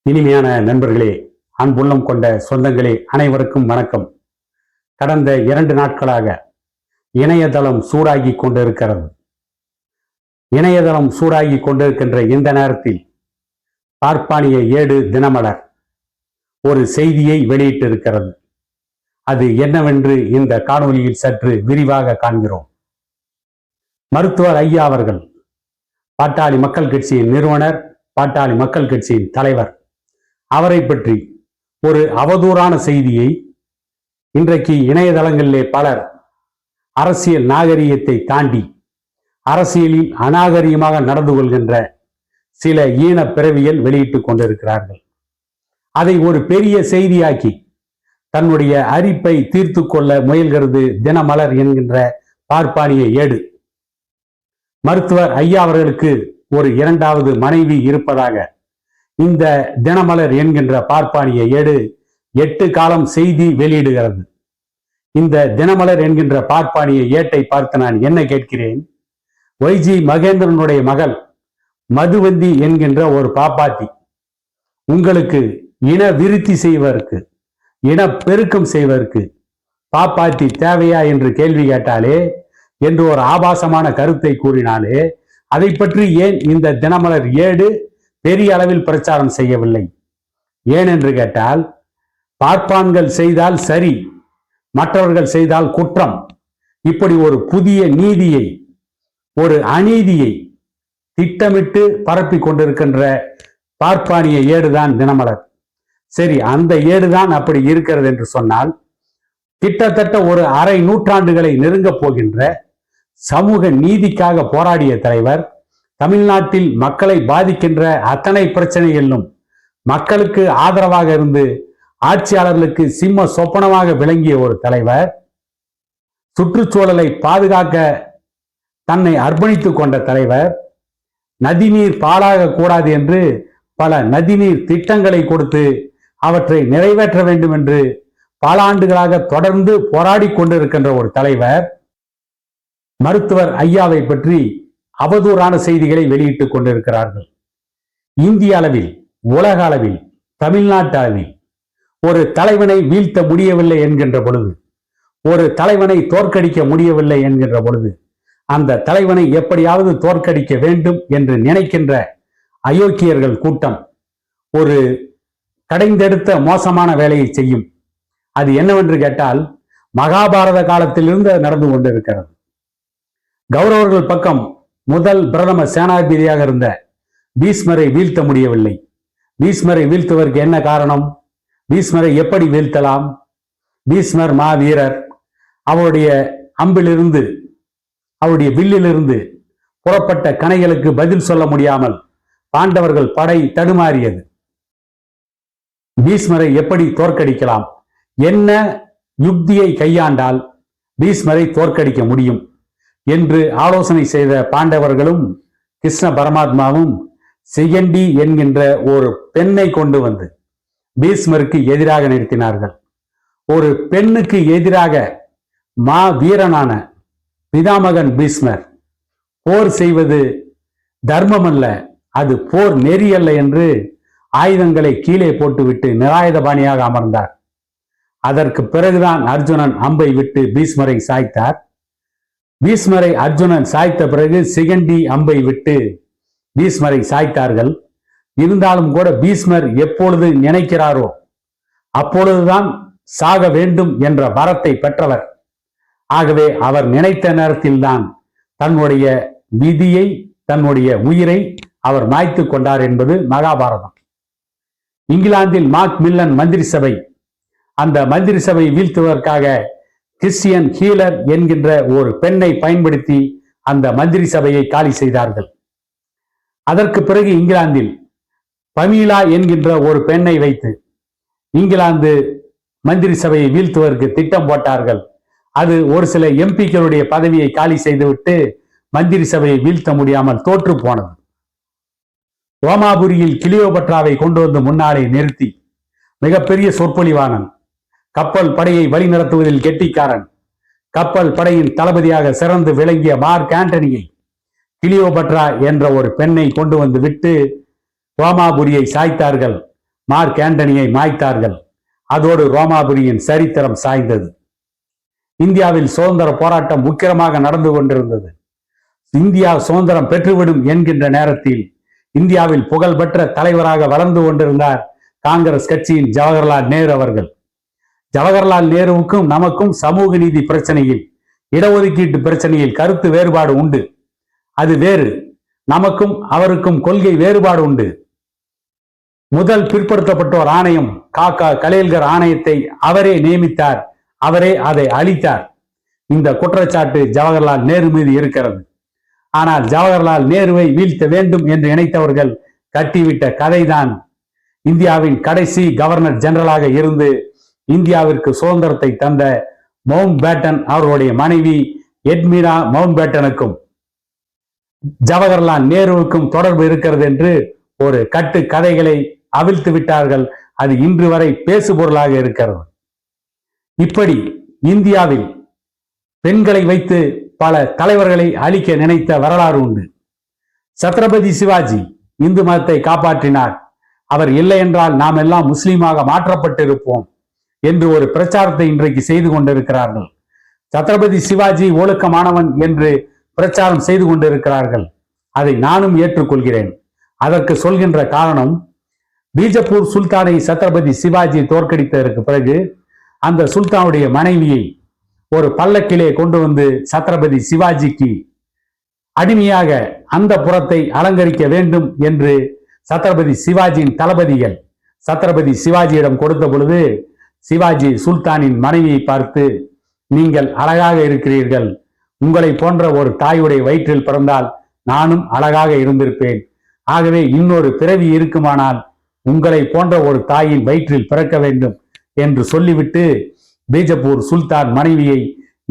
இனிமையான நண்பர்களே, அன்புள்ளம் கொண்ட சொந்தங்களே, அனைவருக்கும் வணக்கம். கடந்த 2 நாட்களாக இணையதளம் சூடாகி கொண்டிருக்கிறது. இணையதளம் சூடாகி கொண்டிருக்கின்ற இந்த நேரத்தில் பார்ப்பானிய ஏடு தினமலர் ஒரு செய்தியை வெளியிட்டிருக்கிறது. அது என்னவென்று இந்த காணொலியில் சற்று விரிவாக காண்கிறோம். மருத்துவர் ஐயா அவர்கள் பாட்டாளி மக்கள் கட்சியின் நிறுவனர், பாட்டாளி மக்கள் கட்சியின் தலைவர், அவரை பற்றி ஒரு அவதூறான செய்தியை இன்றைக்கு இணையதளங்களிலே பலர் அரசியல் நாகரிகத்தை தாண்டி அரசியலில் அநாகரிகமாக நடந்து கொள்கின்ற சில ஈன பிறவிகள் வெளியிட்டுக் கொண்டிருக்கிறார்கள். அதை ஒரு பெரிய செய்தியாக்கி தன்னுடைய அரிப்பை தீர்த்து கொள்ள முயல்கிறது தினமலர் என்கின்ற பார்ப்பானிய ஏடு. மருத்துவர் ஐயா அவர்களுக்கு ஒரு 2வது மனைவி இருப்பதாக இந்த தினமலர் என்கின்ற பார்ப்பானிய ஏடு 8 காலம் செய்தி வெளியிடுகிறது. இந்த தினமலர் என்கின்ற பார்ப்பானிய ஏட்டை பார்த்து நான் என்ன கேட்கிறேன்? ஒய்ஜி மகேந்திரனுடைய மகள் மதுவந்தி என்கின்ற ஒரு பாப்பாத்தி உங்களுக்கு இன விருத்தி செய்வதற்கு, இன பெருக்கம் செய்வதற்கு பாப்பாத்தி தேவையா என்று கேள்வி கேட்டாலே, என்று ஒரு ஆபாசமான கருத்தை கூறினாலே, அதை பற்றி ஏன் இந்த தினமலர் ஏடு பெரிய அளவில் பிரச்சாரம் செய்யவில்லை? ஏனென்று கேட்டால், பார்ப்பான்கள் செய்தால் சரி, மற்றவர்கள் செய்தால் குற்றம், இப்படி ஒரு புதிய நீதியை, ஒரு அநீதியை திட்டமிட்டு பரப்பி கொண்டிருக்கின்ற பார்ப்பானிய ஏடுதான் தினமலர். சரி, அந்த ஏடுதான் அப்படி இருக்கிறது என்று சொன்னால், கிட்டத்தட்ட ஒரு அரை நூற்றாண்டுகளை நெருங்கப் போகின்ற சமூக நீதிக்காக போராடிய தலைவர், தமிழ்நாட்டில் மக்களை பாதிக்கின்ற அத்தனை பிரச்சனைகளிலும் மக்களுக்கு ஆதரவாக இருந்து ஆட்சியாளர்களுக்கு சிம்ம சொப்பனமாக விளங்கிய ஒரு தலைவர், சுற்றுச்சூழலை பாதுகாக்க தன்னை அர்ப்பணித்துக் கொண்ட தலைவர், நதிநீர் பாழாக கூடாது என்று பல நதிநீர் திட்டங்களை கொடுத்து அவற்றை நிறைவேற்ற வேண்டும் என்று பல ஆண்டுகளாக தொடர்ந்து போராடி கொண்டிருக்கின்ற ஒரு தலைவர், மருத்துவர் ஐயாவை பற்றி அவதூறான செய்திகளை வெளியிட்டுக் கொண்டிருக்கிறார்கள். இந்திய அளவில், உலக அளவில், தமிழ்நாட்டு அளவில் ஒரு தலைவனை வீழ்த்த முடியவில்லை என்கின்ற பொழுது, ஒரு தலைவனை தோற்கடிக்க முடியவில்லை என்கின்ற பொழுது, அந்த தலைவனை எப்படியாவது தோற்கடிக்க வேண்டும் என்று நினைக்கின்ற அயோக்கியர்கள் கூட்டம் ஒரு கடைந்தெடுத்த மோசமான வேலையை செய்யும். அது என்னவென்று கேட்டால், மகாபாரத காலத்திலிருந்து நடந்து கொண்டிருக்கிறது. கௌரவர்கள் பக்கம் முதல் பிரதம சேனாதிபதியாக இருந்த பீஷ்மரை வீழ்த்த முடியவில்லை. பீஷ்மரை வீழ்த்துவதற்கு என்ன காரணம்? பீஷ்மரை எப்படி வீழ்த்தலாம்? பீஷ்மர் மாவீரர். அவருடைய அம்பிலிருந்து, அவருடைய வில்லிலிருந்து புறப்பட்ட கணைகளுக்கு பதில் சொல்ல முடியாமல் பாண்டவர்கள் படை தடுமாறியது. பீஷ்மரை எப்படி தோற்கடிக்கலாம்? என்ன யுக்தியை கையாண்டால் பீஷ்மரை தோற்கடிக்க முடியும் என்று ஆலோசனை செய்த பாண்டவர்களும் கிருஷ்ண பரமாத்மாவும் சிகண்டி என்கின்ற ஒரு பெண்ணை கொண்டு வந்து பீஷ்மருக்கு எதிராக நிறுத்தினார்கள். ஒரு பெண்ணுக்கு எதிராக மா வீரனான பிதாமகன் பீஷ்மர் போர் செய்வது தர்மம் அல்ல, அது போர் நெறி அல்ல என்று ஆயுதங்களை கீழே போட்டுவிட்டு நிராயுதபாணியாக அமர்ந்தார். அதற்கு பிறகுதான் அர்ஜுனன் அம்பை விட்டு பீஷ்மரை சாய்த்தார். பீஷ்மரை அர்ஜுனன் சாய்த்த பிறகு சிகண்டி அம்பை விட்டு பீஷ்மரை சாய்த்தார்கள். இருந்தாலும் கூட பீஷ்மர் எப்பொழுது நினைக்கிறாரோ அப்பொழுதுதான் சாக வேண்டும் என்ற வரத்தை பெற்றவர். ஆகவே அவர் நினைத்த நேரத்தில்தான் தன்னுடைய விதியை, தன்னுடைய உயிரை அவர் மாய்த்து கொண்டார் என்பது மகாபாரதம். இங்கிலாந்தில் மார்க் மில்லன் மந்திரி சபை, அந்த மந்திரி சபை வீழ்த்துவதற்காக கிறிஸ்டியன் ஹீலர் என்கின்ற ஒரு பெண்ணை பயன்படுத்தி அந்த மந்திரி சபையை காலி செய்தார்கள். அதற்கு பிறகு இங்கிலாந்தில் பமீலா என்கின்ற ஒரு பெண்ணை வைத்து இங்கிலாந்து மந்திரி சபையை வீழ்த்துவதற்கு திட்டம் போட்டார்கள். அது ஒரு சில எம்பிக்களுடைய பதவியை காலி செய்துவிட்டு மந்திரி சபையை வீழ்த்த முடியாமல் தோற்று போனது. ரோமாபுரியில் கிளியோபட்ராவை கொண்டு வந்து முன்னாலே நிறுத்தி மிகப்பெரிய சொற்பொழிவானன், கப்பல் படையை வழிநடத்துவதில் கெட்டிக்காரன், கப்பல் படையின் தளபதியாக சிறந்து விளங்கிய மார்க் ஆண்டனியை கிளியோபட்ரா என்ற ஒரு பெண்ணை கொண்டு வந்து விட்டு ரோமாபுரியை சாய்த்தார்கள். மார்க் ஆண்டனியை மாய்த்தார்கள். அதோடு ரோமாபுரியின் சரித்திரம் சாய்ந்தது. இந்தியாவில் சுதந்திர போராட்டம் உக்கிரமாக நடந்து கொண்டிருந்தது. இந்தியா சுதந்திரம் பெற்றுவிடும் என்கின்ற நேரத்தில் இந்தியாவில் புகழ்பெற்ற தலைவராக வளர்ந்து கொண்டிருந்தார் காங்கிரஸ் கட்சியின் ஜவஹர்லால் நேரு அவர்கள். ஜவஹர்லால் நேருவுக்கும் நமக்கும் சமூக நீதி பிரச்சனையில், இடஒதுக்கீட்டு பிரச்சனையில் கருத்து வேறுபாடு உண்டு. அது வேறு. நமக்கும் அவருக்கும் கொள்கை வேறுபாடு உண்டு. முதல் பிற்படுத்தப்பட்டோர் ஆணையம் காக்கா கலேல்கர் ஆணையத்தை அவரே நியமித்தார், அவரே அதை அளித்தார். இந்த குற்றச்சாட்டு ஜவஹர்லால் நேரு மீது இருக்கிறது. ஆனால் ஜவஹர்லால் நேருவை வீழ்த்த வேண்டும் என்று நினைத்தவர்கள் கட்டிவிட்ட கதைதான் இந்தியாவின் கடைசி கவர்னர் ஜெனரலாக இருந்து இந்தியாவிற்கு சுதந்திரத்தை தந்த மவுண்ட் பேட்டன் அவர்களுடைய மனைவி எட்மினா மவுண்ட் பேட்டனுக்கும் ஜவஹர்லால் நேருவுக்கும் தொடர்பு இருக்கிறது என்று ஒரு கட்டு கதைகளை அவிழ்த்து விட்டார்கள். அது இன்று வரை பேசுபொருளாக இருக்கிறது. இப்படி இந்தியாவில் பெண்களை வைத்து பல தலைவர்களை அழிக்க நினைத்த வரலாறு உண்டு. சத்ரபதி சிவாஜி இந்து மதத்தை காப்பாற்றினார், அவர் இல்லை என்றால் நாம் எல்லாம் முஸ்லீமாக மாற்றப்பட்டிருப்போம் என்று ஒரு பிரச்சாரத்தை இன்றைக்கு செய்து கொண்டிருக்கிறார்கள். சத்ரபதி சிவாஜி ஒழுக்கமானவன் என்று பிரச்சாரம் செய்து கொண்டிருக்கிறார்கள். அதை நானும் ஏற்றுக்கொள்கிறேன். அதற்கு சொல்கின்ற காரணம், பீஜப்பூர் சுல்தானை சத்ரபதி சிவாஜி தோற்கடித்ததற்கு பிறகு அந்த சுல்தானுடைய மனைவியை ஒரு பல்லக்கிலே கொண்டு வந்து சத்ரபதி சிவாஜிக்கு அடிமையாக அந்த புறத்தை அலங்கரிக்க வேண்டும் என்று சத்ரபதி சிவாஜியின் தளபதிகள் சத்ரபதி சிவாஜியிடம் கொடுத்த பொழுது சிவாஜி சுல்தானின் மனைவியை பார்த்து, நீங்கள் அழகாக இருக்கிறீர்கள், உங்களை போன்ற ஒரு தாயுடைய வயிற்றில் பிறந்தால் நானும் அழகாக இருந்திருப்பேன், ஆகவே இன்னொரு பிறவி இருக்குமானால் உங்களை போன்ற ஒரு தாயின் வயிற்றில் பிறக்க வேண்டும் என்று சொல்லிவிட்டு பீஜப்பூர் சுல்தான் மனைவியை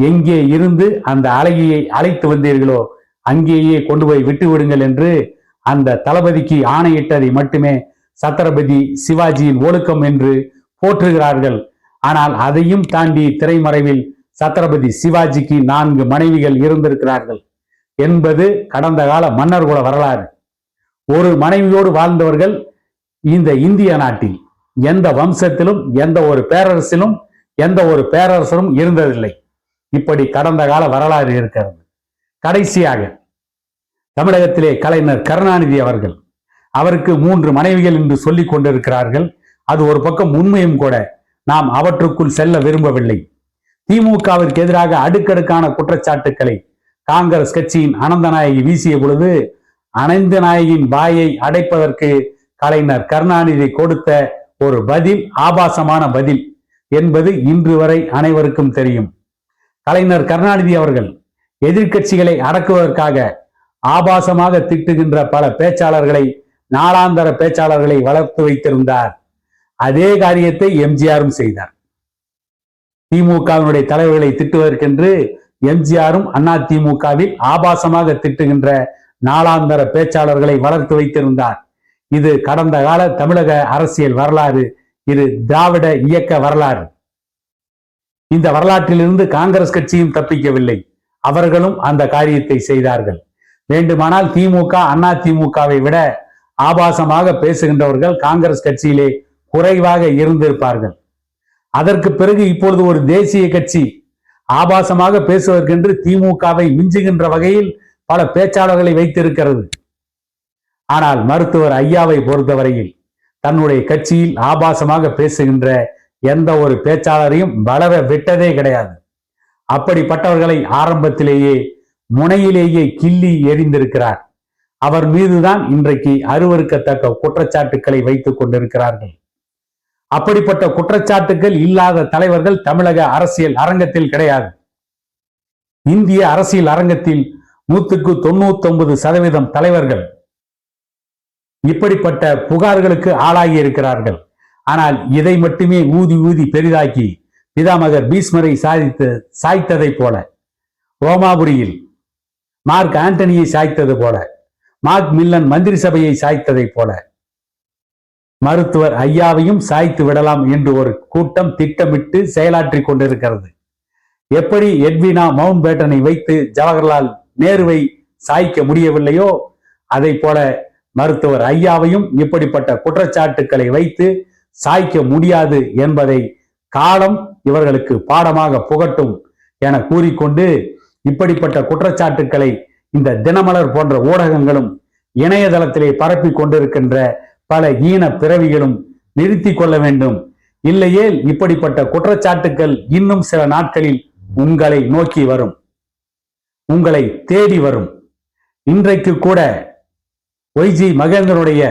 எங்கே இருந்து அந்த அழகியை அழைத்து வந்தீர்களோ அங்கேயே கொண்டு போய் விட்டு விடுங்கள் என்று அந்த தளபதிக்கு ஆணையிட்டதை மட்டுமே சத்ரபதி சிவாஜியின் ஒழுக்கம் என்று போற்றுகிறார்கள். ஆனால் அதையும் தாண்டி திரைமறைவில் சத்ரபதி சிவாஜிக்கு 4 மனைவிகள் இருந்திருக்கிறார்கள் என்பது கடந்த கால மன்னர் குல வரலாறு. ஒரு மனைவியோடு வாழ்ந்தவர்கள் இந்த இந்திய நாட்டில் எந்த வம்சத்திலும் எந்த ஒரு பேரரசிலும் எந்த ஒரு பேரரசரும் இருந்ததில்லை. இப்படி கடந்த கால வரலாறு இருக்கிறது. கடைசியாக தமிழகத்திலே கலைஞர் கருணாநிதி அவர்கள், அவருக்கு 3 மனைவிகள் என்று சொல்லிக் கொண்டிருக்கிறார்கள். அது ஒரு பக்கம் உண்மையும் கூட. நாம் அவற்றுக்குள் செல்ல விரும்பவில்லை. திமுகவிற்கு எதிராக அடுக்கடுக்கான குற்றச்சாட்டுக்களை காங்கிரஸ் கட்சியின் அனந்தநாயகி வீசிய பொழுது அனந்தநாயகியின் வாயை அடைப்பதற்கு கலைஞர் கருணாநிதி கொடுத்த ஒரு பதில் ஆபாசமான பதில் என்பது இன்று வரை அனைவருக்கும் தெரியும். கலைஞர் கருணாநிதி அவர்கள் எதிர்க்கட்சிகளை அடக்குவதற்காக ஆபாசமாக திட்டுகின்ற பல பேச்சாளர்களை, நாளாந்தர பேச்சாளர்களை வளர்த்து வைத்திருந்தார். அதே காரியத்தை எம்ஜிஆரும் செய்தார். திமுகவினுடைய தலைவர்களை திட்டுவதற்கென்று எம்ஜிஆரும் அண்ணா திமுகவில் ஆபாசமாக திட்டுகின்ற நாளாந்தர பேச்சாளர்களை வளர்த்து வைத்திருந்தார். இது கடந்த கால தமிழக அரசியல் வரலாறு. இது திராவிட இயக்க வரலாறு. இந்த வரலாற்றிலிருந்து காங்கிரஸ் கட்சியும் தப்பிக்கவில்லை. அவர்களும் அந்த காரியத்தை செய்தார்கள். வேண்டுமானால் திமுக அண்ணா திமுகவை விட ஆபாசமாக பேசுகின்றவர்கள் காங்கிரஸ் கட்சியிலே குறைவாக இருந்திருப்பார்கள். அதற்கு பிறகு இப்பொழுது ஒரு தேசிய கட்சி ஆபாசமாக பேசுவதற்கென்று திமுகவை மிஞ்சுகின்ற வகையில் பல பேச்சாளர்களை வைத்திருக்கிறது. ஆனால் மருத்துவர் ஐயாவை பொறுத்தவரையில் தன்னுடைய கட்சியில் ஆபாசமாக பேசுகின்ற எந்த ஒரு பேச்சாளரையும் வளர விட்டதே கிடையாது. அப்படிப்பட்டவர்களை ஆரம்பத்திலேயே முனையிலேயே கிள்ளி எறிந்திருக்கிறார். அவர் மீதுதான் இன்றைக்கு அருவருக்கத்தக்க குற்றச்சாட்டுக்களை வைத்துக் கொண்டிருக்கிறார்கள். அப்படிப்பட்ட குற்றச்சாட்டுகள் இல்லாத தலைவர்கள் தமிழக அரசியல் அரங்கத்தில் கிடையாது. இந்திய அரசியல் அரங்கத்தில் 99% தலைவர்கள் இப்படிப்பட்ட புகார்களுக்கு ஆளாகி இருக்கிறார்கள். ஆனால் இதை மட்டுமே ஊதி ஊதி பெரிதாக்கி பிதாமகர் பீஷ்மரை சாய்த்ததை போல, ரோமாபுரியில் மார்க் ஆண்டனியை சாய்த்தது போல, மார்க் மில்லன் மந்திரி சபையை சாய்த்ததை போல மருத்துவர் ஐயாவையும் சாய்த்து விடலாம் என்று ஒரு கூட்டம் திட்டமிட்டு செயலாற்றி கொண்டிருக்கிறது. எப்படி எட்வினா மவுண்ட் பேட்டனை வைத்து ஜவஹர்லால் நேருவை சாய்க்க முடியவில்லையோ அதை போல மருத்துவர் ஐயாவையும் இப்படிப்பட்ட குற்றச்சாட்டுக்களை வைத்து சாய்க்க முடியாது என்பதை காலம் இவர்களுக்கு பாடமாக புகட்டும் என கூறிக்கொண்டு, இப்படிப்பட்ட குற்றச்சாட்டுக்களை இந்த தினமலர் போன்ற ஊடகங்களும் இணையதளத்திலே பரப்பி கொண்டிருக்கின்ற பல ஈன பிறவிகளும் நிறுத்தி கொள்ள வேண்டும். இல்லையேல் இப்படிப்பட்ட குற்றச்சாட்டுக்கள் இன்னும் சில நாட்களில் உங்களை நோக்கி வரும், உங்களை தேடி வரும். இன்றைக்கு கூட ஒய்ஜி மகேந்திரனுடைய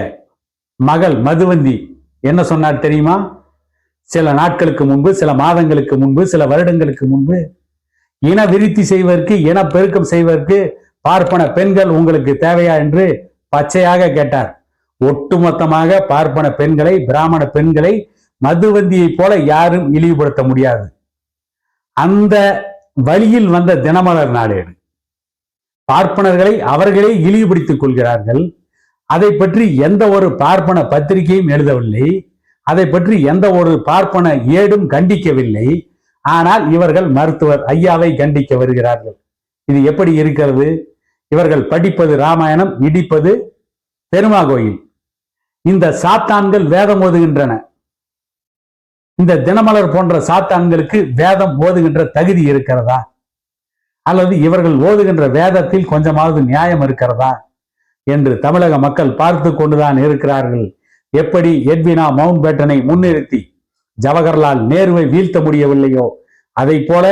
மகள் மதுவந்தி என்ன சொன்னார் தெரியுமா? சில நாட்களுக்கு முன்பு, சில மாதங்களுக்கு முன்பு, சில வருடங்களுக்கு முன்பு, இன விருத்தி செய்வதற்கு, இனப்பெருக்கம் செய்வதற்கு பார்ப்பன பெண்கள் உங்களுக்கு தேவையா என்று பச்சையாக கேட்டார். ஒட்டுமொத்தமாக பார்ப்பன பெண்களை, பிராமண பெண்களை மதுவந்தியை போல யாரும் இழிவுபடுத்த முடியாது. அந்த வழியில் வந்த தினமலர் நாளேடு. பார்ப்பனர்களை அவர்களே இழிவுபடுத்திக் கொள்கிறார்கள். அதை பற்றி எந்த ஒரு பார்ப்பன பத்திரிகையும் எழுதவில்லை. அதை பற்றி எந்த ஒரு பார்ப்பன ஏடும் கண்டிக்கவில்லை. ஆனால் இவர்கள் மருத்துவர் ஐயாவை கண்டிக்க வருகிறார்கள். இது எப்படி இருக்கிறது? இவர்கள் படிப்பது ராமாயணம், இடிப்பது பெருமா கோயில். இந்த சாத்தான்கள் வேதம் ஓதுகின்றன. இந்த தினமலர் போன்ற சாத்தான்களுக்கு வேதம் ஓதுகின்ற தகுதி இருக்கிறதா? அல்லது இவர்கள் ஓதுகின்ற வேதத்தில் கொஞ்சமாவது நியாயம் இருக்கிறதா என்று தமிழக மக்கள் பார்த்து கொண்டுதான் இருக்கிறார்கள். எப்படி எட்வினா மவுண்ட் பேட்டனை முன்னிறுத்தி ஜவஹர்லால் நேருவை வீழ்த்த முடியவில்லையோ, அதை போல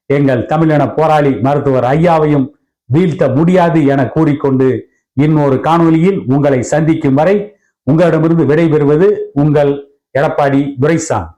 எங்கள் தமிழின போராளி மருத்துவர் ஐயாவையும் வீழ்த்த முடியாது என கூறிக்கொண்டு, இன்னொரு காணொலியில் உங்களை சந்திக்கும் வரை உங்களிடமிருந்து விடைபெறுவது உங்கள் எடப்பாடி துரைசாமி.